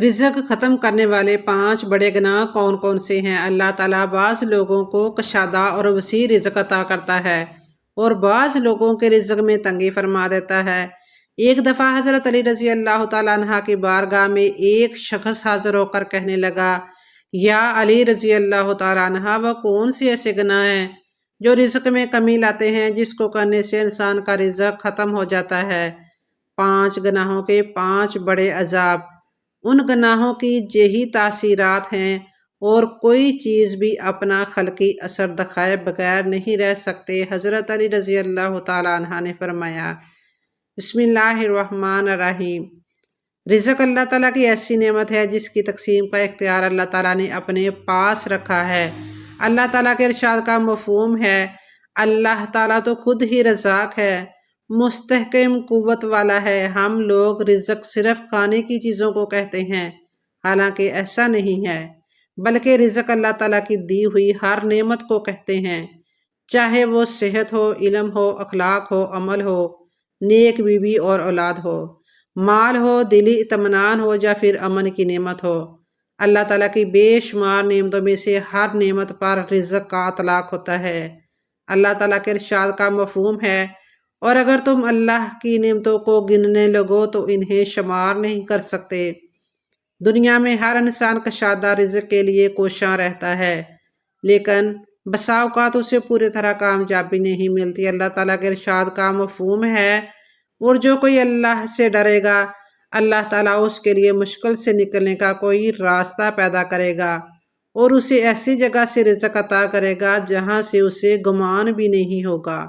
رزق ختم کرنے والے 5 بڑے گناہ کون کون سے ہیں؟ اللہ تعالیٰ بعض لوگوں کو کشادہ اور وسیع رزق عطا کرتا ہے اور بعض لوگوں کے رزق میں تنگی فرما دیتا ہے۔ ایک دفعہ حضرت علی رضی اللہ تعالیٰ عنہ کی بارگاہ میں ایک شخص حاضر ہو کر کہنے لگا، یا علی رضی اللہ تعالیٰ عنہ، وہ کون سے ایسے گناہ ہیں جو رزق میں کمی لاتے ہیں جس کو کرنے سے انسان کا رزق ختم ہو جاتا ہے؟ 5 گناہوں کے 5 بڑے عذاب۔ ان گناہوں کی یہی تاثیرات ہیں اور کوئی چیز بھی اپنا خلقی اثر دکھائے بغیر نہیں رہ سکتے۔ حضرت علی رضی اللہ تعالیٰ عنہ نے فرمایا، بسم اللہ الرحمن الرحیم، رزق اللہ تعالیٰ کی ایسی نعمت ہے جس کی تقسیم کا اختیار اللہ تعالیٰ نے اپنے پاس رکھا ہے۔ اللہ تعالیٰ کے ارشاد کا مفہوم ہے، اللہ تعالیٰ تو خود ہی رزاق ہے، مستحکم قوت والا ہے۔ ہم لوگ رزق صرف کھانے کی چیزوں کو کہتے ہیں، حالانکہ ایسا نہیں ہے، بلکہ رزق اللہ تعالیٰ کی دی ہوئی ہر نعمت کو کہتے ہیں، چاہے وہ صحت ہو، علم ہو، اخلاق ہو، عمل ہو، نیک بیوی اور اولاد ہو، مال ہو، دلی اطمینان ہو یا پھر امن کی نعمت ہو۔ اللہ تعالیٰ کی بے شمار نعمتوں میں سے ہر نعمت پر رزق کا اطلاق ہوتا ہے۔ اللہ تعالیٰ کے ارشاد کا مفہوم ہے، اور اگر تم اللہ کی نعمتوں کو گننے لگو تو انہیں شمار نہیں کر سکتے۔ دنیا میں ہر انسان کشادہ رزق کے لیے کوشاں رہتا ہے، لیکن بسا اوقات اسے پوری طرح کامیابی نہیں ملتی۔ اللہ تعالیٰ کے ارشاد کا مفہوم ہے، اور جو کوئی اللہ سے ڈرے گا، اللہ تعالیٰ اس کے لیے مشکل سے نکلنے کا کوئی راستہ پیدا کرے گا اور اسے ایسی جگہ سے رزق عطا کرے گا جہاں سے اسے گمان بھی نہیں ہوگا۔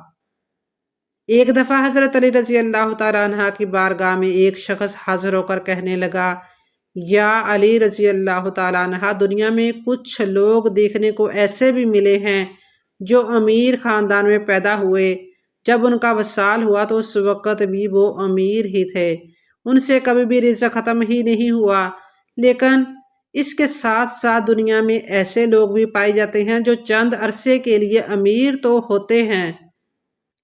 ایک دفعہ حضرت علی رضی اللہ تعالیٰ عنہ کی بارگاہ میں ایک شخص حاضر ہو کر کہنے لگا، یا علی رضی اللہ تعالیٰ عنہ، دنیا میں کچھ لوگ دیکھنے کو ایسے بھی ملے ہیں جو امیر خاندان میں پیدا ہوئے، جب ان کا وصال ہوا تو اس وقت بھی وہ امیر ہی تھے، ان سے کبھی بھی رزق ختم ہی نہیں ہوا۔ لیکن اس کے ساتھ ساتھ دنیا میں ایسے لوگ بھی پائے جاتے ہیں جو چند عرصے کے لیے امیر تو ہوتے ہیں،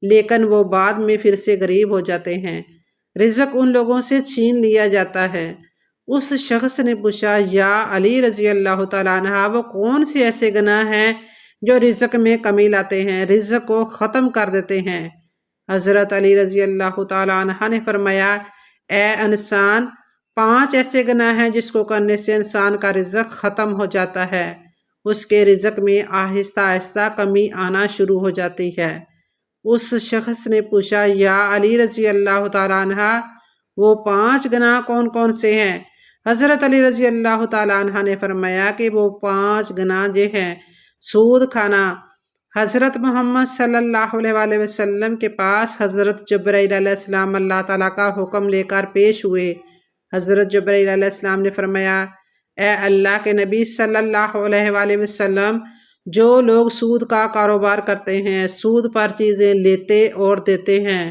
لیکن وہ بعد میں پھر سے غریب ہو جاتے ہیں، رزق ان لوگوں سے چھین لیا جاتا ہے۔ اس شخص نے پوچھا، یا علی رضی اللہ تعالیٰ عنہ، وہ کون سے ایسے گناہ ہیں جو رزق میں کمی لاتے ہیں، رزق کو ختم کر دیتے ہیں؟ حضرت علی رضی اللہ تعالیٰ عنہ نے فرمایا، اے انسان، 5 ایسے گناہ ہیں جس کو کرنے سے انسان کا رزق ختم ہو جاتا ہے، اس کے رزق میں آہستہ آہستہ کمی آنا شروع ہو جاتی ہے۔ اس شخص نے پوچھا، یا علی رضی اللہ تعالیٰ عنہ، وہ 5 گناہ کون کون سے ہیں؟ حضرت علی رضی اللہ تعالیٰ عنہ نے فرمایا کہ وہ 5 گناہ یہ ہیں: سود کھانا۔ حضرت محمد صلی اللہ علیہ وآلہ وسلم کے پاس حضرت جبرائیل علیہ السلام اللہ تعالیٰ کا حکم لے کر پیش ہوئے۔ حضرت جبرائیل علیہ السلام نے فرمایا، اے اللہ کے نبی صلی اللہ علیہ وآلہ وسلم، جو لوگ سود کا کاروبار کرتے ہیں، سود پر چیزیں لیتے اور دیتے ہیں،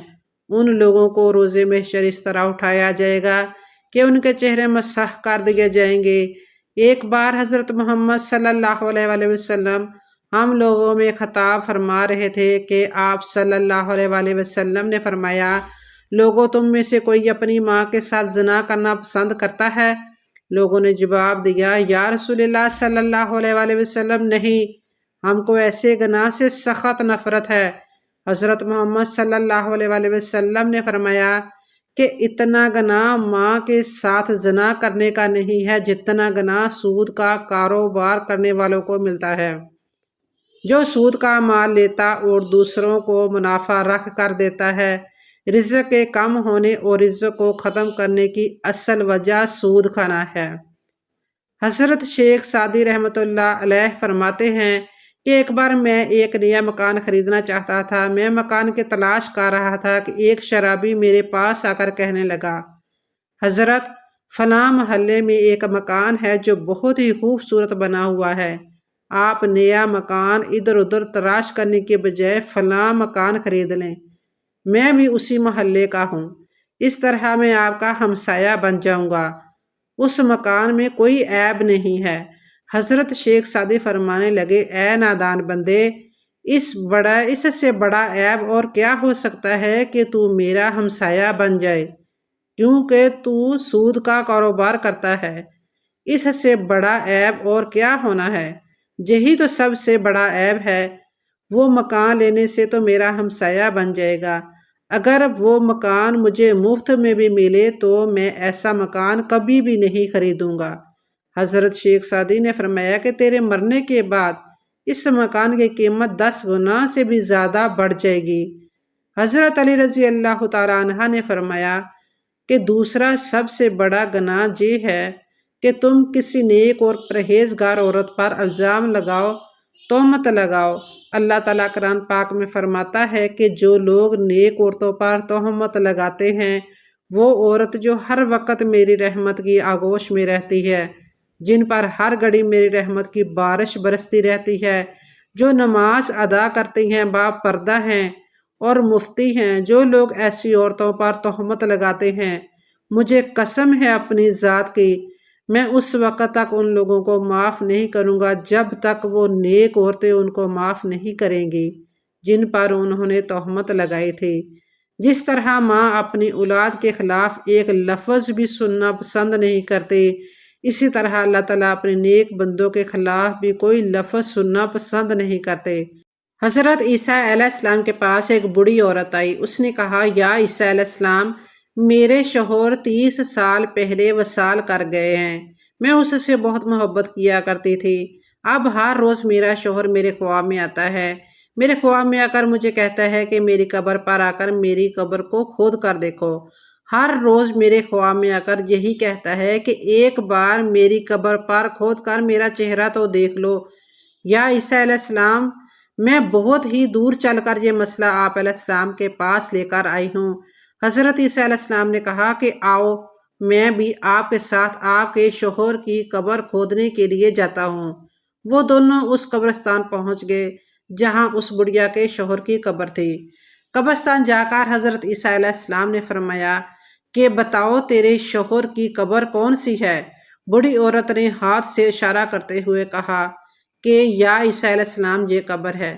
ان لوگوں کو روز محشر اس طرح اٹھایا جائے گا کہ ان کے چہرے مسح کر دیے جائیں گے۔ ایک بار حضرت محمد صلی اللہ علیہ وآلہ وسلم ہم لوگوں میں خطاب فرما رہے تھے کہ آپ صلی اللہ علیہ وآلہ وسلم نے فرمایا، لوگوں، تم میں سے کوئی اپنی ماں کے ساتھ زنا کرنا پسند کرتا ہے؟ لوگوں نے جواب دیا، یا رسول اللہ صلی اللہ علیہ وآلہ وسلم، نہیں، ہم کو ایسے گناہ سے سخت نفرت ہے۔ حضرت محمد صلی اللہ علیہ وآلہ وسلم نے فرمایا کہ اتنا گناہ ماں کے ساتھ زنا کرنے کا نہیں ہے جتنا گناہ سود کا کاروبار کرنے والوں کو ملتا ہے۔ جو سود کا مال لیتا اور دوسروں کو منافع رکھ کر دیتا ہے۔ رزق کے کم ہونے اور رزق کو ختم کرنے کی اصل وجہ سود کھانا ہے۔ حضرت شیخ سعدی رحمۃ اللہ علیہ فرماتے ہیں کہ ایک بار میں ایک نیا مکان خریدنا چاہتا تھا۔ میں مکان کی تلاش کر رہا تھا کہ ایک شرابی میرے پاس آ کر کہنے لگا، حضرت، فلاں محلے میں ایک مکان ہے جو بہت ہی خوبصورت بنا ہوا ہے، آپ نیا مکان ادھر ادھر تلاش کرنے کے بجائے فلاں مکان خرید لیں، میں بھی اسی محلے کا ہوں، اس طرح میں آپ کا ہمسایہ بن جاؤں گا، اس مکان میں کوئی عیب نہیں ہے۔ حضرت شیخ سعدی فرمانے لگے، اے نادان بندے، اس سے بڑا عیب اور کیا ہو سکتا ہے کہ تو میرا ہمسایہ بن جائے، کیونکہ تو سود کا کاروبار کرتا ہے۔ اس سے بڑا عیب اور کیا ہونا ہے؟ یہی تو سب سے بڑا عیب ہے۔ وہ مکان لینے سے تو میرا ہمسایہ بن جائے گا۔ اگر وہ مکان مجھے مفت میں بھی ملے تو میں ایسا مکان کبھی بھی نہیں خریدوں گا۔ حضرت شیخ سعدی نے فرمایا کہ تیرے مرنے کے بعد اس مکان کی قیمت 10 گنا سے بھی زیادہ بڑھ جائے گی۔ حضرت علی رضی اللہ تعالیٰ عنہ نے فرمایا کہ دوسرا سب سے بڑا گناہ یہ ہے کہ تم کسی نیک اور پرہیزگار عورت پر الزام لگاؤ، تہمت لگاؤ۔ اللہ تعالیٰ قرآن پاک میں فرماتا ہے کہ جو لوگ نیک عورتوں پر تہمت لگاتے ہیں، وہ عورت جو ہر وقت میری رحمت کی آغوش میں رہتی ہے، جن پر ہر گھڑی میری رحمت کی بارش برستی رہتی ہے، جو نماز ادا کرتی ہیں، با پردہ ہیں اور مفتی ہیں، جو لوگ ایسی عورتوں پر تہمت لگاتے ہیں، مجھے قسم ہے اپنی ذات کی، میں اس وقت تک ان لوگوں کو معاف نہیں کروں گا جب تک وہ نیک عورتیں ان کو معاف نہیں کریں گی جن پر انہوں نے تہمت لگائی تھی۔ جس طرح ماں اپنی اولاد کے خلاف ایک لفظ بھی سننا پسند نہیں کرتی، اسی طرح اللہ تعالیٰ اپنے نیک بندوں کے خلاف بھی کوئی لفظ سننا پسند نہیں کرتے۔ حضرت عیسیٰ علیہ السلام کے پاس ایک بوڑھی عورت آئی۔ اس نے کہا، یا عیسیٰ علیہ السلام، میرے شوہر 30 سال پہلے وصال کر گئے ہیں۔ میں اس سے بہت محبت کیا کرتی تھی۔ اب ہر روز میرا شوہر میرے خواب میں آتا ہے۔ میرے خواب میں آ کر مجھے کہتا ہے کہ میری قبر پر آ کر میری قبر کو کھود کر دیکھو۔ ہر روز میرے خواب میں آ کر یہی کہتا ہے کہ ایک بار میری قبر پر کھود کر میرا چہرہ تو دیکھ لو۔ یا عیسیٰ علیہ السلام، میں بہت ہی دور چل کر یہ مسئلہ آپ علیہ السلام کے پاس لے کر آئی ہوں۔ حضرت عیسیٰ علیہ السلام نے کہا کہ آؤ، میں بھی آپ کے ساتھ آپ کے شوہر کی قبر کھودنے کے لیے جاتا ہوں۔ وہ دونوں اس قبرستان پہنچ گئے جہاں اس بڑھیا کے شوہر کی قبر تھی۔ قبرستان جا کر حضرت عیسیٰ علیہ السلام نے فرمایا کہ بتاؤ تیرے شوہر کی قبر کون سی ہے؟ بڑھی عورت نے ہاتھ سے اشارہ کرتے ہوئے کہا کہ یا عیسیٰ علیہ السلام، یہ قبر ہے۔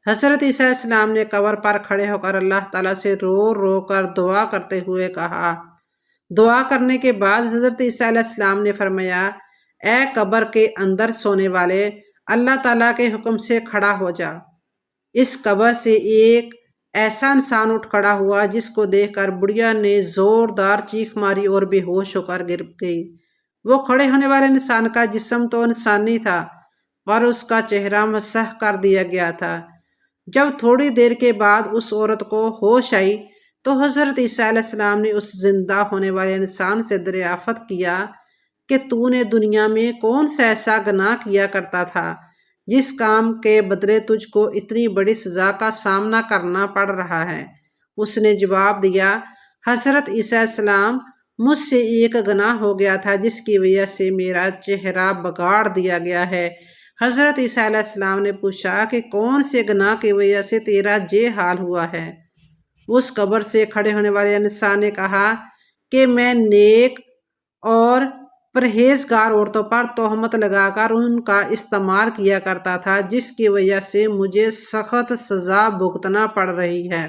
حضرت عیسیٰ علیہ السلام نے قبر پر کھڑے ہو کر اللہ تعالیٰ سے رو رو کر دعا کرتے ہوئے کہا۔ دعا کرنے کے بعد حضرت عیسیٰ علیہ السلام نے فرمایا، اے قبر کے اندر سونے والے، اللہ تعالیٰ کے حکم سے کھڑا ہو جا۔ اس قبر سے ایک ایسا انسان اٹھ کھڑا ہوا جس کو دیکھ کر بڑھیا نے زوردار چیخ ماری اور بے ہوش ہو کر گر گئی۔ وہ کھڑے ہونے والے انسان کا جسم تو انسانی تھا اور اس کا چہرہ مسح کر دیا گیا تھا۔ جب تھوڑی دیر کے بعد اس عورت کو ہوش آئی تو حضرت عیسیٰ علیہ السلام نے اس زندہ ہونے والے انسان سے دریافت کیا کہ تو نے دنیا میں کون سا ایسا گناہ کیا کرتا تھا جس کام کے بدلے تجھ کو اتنی بڑی سزا کا سامنا کرنا پڑ رہا ہے؟ اس نے جواب دیا، حضرت عیسیٰ علیہ السلام، مجھ سے ایک گناہ ہو گیا تھا جس کی وجہ سے میرا چہرہ بگاڑ دیا گیا ہے۔ حضرت عیسیٰ علیہ السلام نے پوچھا کہ کون سے گناہ کی وجہ سے تیرا یہ حال ہوا ہے؟ اس قبر سے کھڑے ہونے والے انسان نے کہا کہ میں نیک اور پرہیزگار عورتوں پر تہمت لگا کر ان کا استعمال کیا کرتا تھا، جس کی وجہ سے مجھے سخت سزا بھگتنا پڑ رہی ہے۔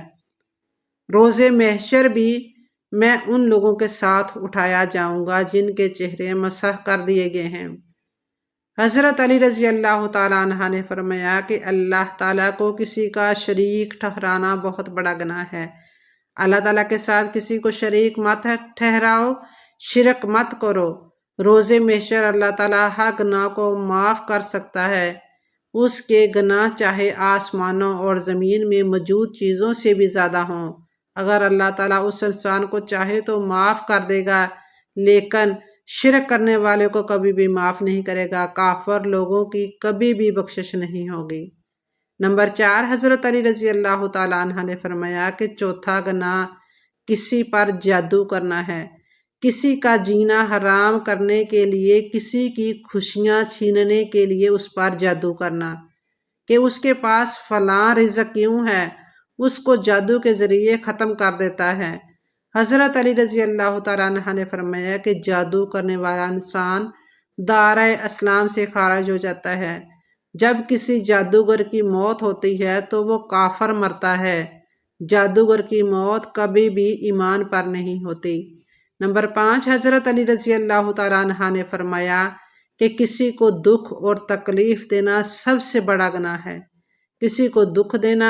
روز محشر بھی میں ان لوگوں کے ساتھ اٹھایا جاؤں گا جن کے چہرے مسح کر دیے گئے ہیں۔ حضرت علی رضی اللہ تعالیٰ عنہ نے فرمایا کہ اللہ تعالیٰ کو کسی کا شریک ٹھہرانا بہت بڑا گناہ ہے۔ اللہ تعالیٰ کے ساتھ کسی کو شریک مت ٹھہراؤ، شرک مت کرو۔ روز محشر اللہ تعالیٰ ہر گناہ کو معاف کر سکتا ہے۔ اس کے گناہ چاہے آسمانوں اور زمین میں موجود چیزوں سے بھی زیادہ ہوں۔ اگر اللہ تعالیٰ اس انسان کو چاہے تو معاف کر دے گا، لیکن شرک کرنے والے کو کبھی بھی معاف نہیں کرے گا۔ کافر لوگوں کی کبھی بھی بخشش نہیں ہوگی۔ نمبر 4، حضرت علی رضی اللہ تعالیٰ عنہ نے فرمایا کہ چوتھا گناہ کسی پر جادو کرنا ہے۔ کسی کا جینا حرام کرنے کے لیے، کسی کی خوشیاں چھیننے کے لیے اس پر جادو کرنا کہ اس کے پاس فلاں رزق کیوں ہے، اس کو جادو کے ذریعے ختم کر دیتا ہے۔ حضرت علی رضی اللہ تعالیٰ عنہ نے فرمایا کہ جادو کرنے والا انسان دائرۂ اسلام سے خارج ہو جاتا ہے۔ جب کسی جادوگر کی موت ہوتی ہے تو وہ کافر مرتا ہے۔ جادوگر کی موت کبھی بھی ایمان پر نہیں ہوتی۔ نمبر 5، حضرت علی رضی اللہ تعالیٰ عنہ نے فرمایا کہ کسی کو دکھ اور تکلیف دینا سب سے بڑا گناہ ہے۔ کسی کو دکھ دینا،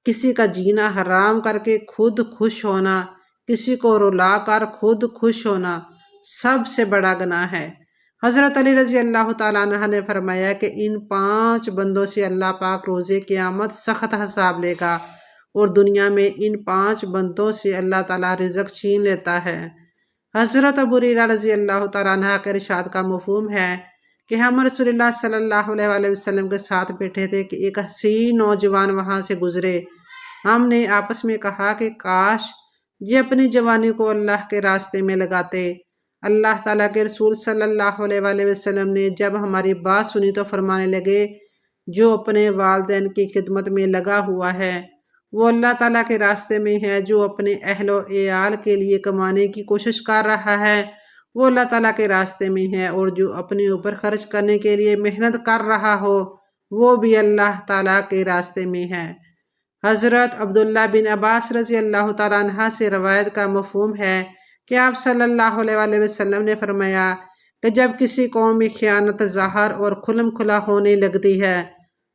کسی کا جینا حرام کر کے خود خوش ہونا، کسی کو رلا کر خود خوش ہونا سب سے بڑا گناہ ہے۔ حضرت علی رضی اللہ تعالیٰ عنہ نے فرمایا کہ ان 5 بندوں سے اللہ پاک روز قیامت سخت حساب لے گا، اور دنیا میں ان 5 بندوں سے اللہ تعالیٰ رزق چھین لیتا ہے۔ حضرت ابو ہریرہ رضی اللہ تعالیٰ عنہ کے ارشاد کا مفہوم ہے کہ ہم رسول اللہ صلی اللہ علیہ وآلہ وسلم کے ساتھ بیٹھے تھے کہ ایک حسین نوجوان وہاں سے گزرے۔ ہم نے آپس میں کہا کہ کاش یہ اپنی جوانی کو اللہ کے راستے میں لگاتے۔ اللہ تعالیٰ کے رسول صلی اللہ علیہ وآلہ وسلم نے جب ہماری بات سنی تو فرمانے لگے، جو اپنے والدین کی خدمت میں لگا ہوا ہے وہ اللہ تعالیٰ کے راستے میں ہے، جو اپنے اہل و عیال کے لیے کمانے کی کوشش کر رہا ہے وہ اللہ تعالیٰ کے راستے میں ہے، اور جو اپنے اوپر خرچ کرنے کے لیے محنت کر رہا ہو وہ بھی اللہ تعالیٰ کے راستے میں ہے۔ حضرت عبداللہ بن عباس رضی اللہ تعالیٰ عنہ سے روایت کا مفہوم ہے کہ آپ صلی اللہ علیہ وآلہ وسلم نے فرمایا کہ جب کسی قوم میں خیانت ظاہر اور کھلم کھلا ہونے لگتی ہے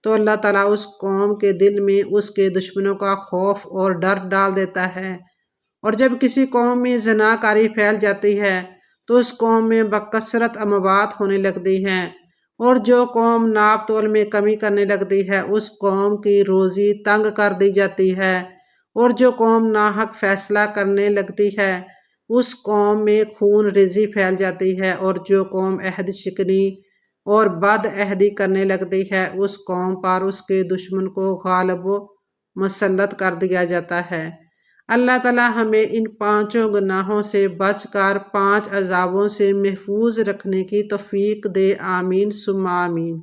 تو اللہ تعالیٰ اس قوم کے دل میں اس کے دشمنوں کا خوف اور ڈر ڈال دیتا ہے، اور جب کسی قوم میں زنا کاری پھیل جاتی ہے تو اس قوم میں بکثرت اموات ہونے لگتی ہیں، اور جو قوم ناپ تول میں کمی کرنے لگتی ہے اس قوم کی روزی تنگ کر دی جاتی ہے، اور جو قوم ناحق فیصلہ کرنے لگتی ہے اس قوم میں خون ریزی پھیل جاتی ہے، اور جو قوم عہد شکنی اور بد عہدی کرنے لگتی ہے اس قوم پر اس کے دشمن کو غالب و مسلط کر دیا جاتا ہے۔ اللہ تعالیٰ ہمیں ان 5 گناہوں سے بچ کر 5 عذابوں سے محفوظ رکھنے کی توفیق دے، آمین ثم آمین۔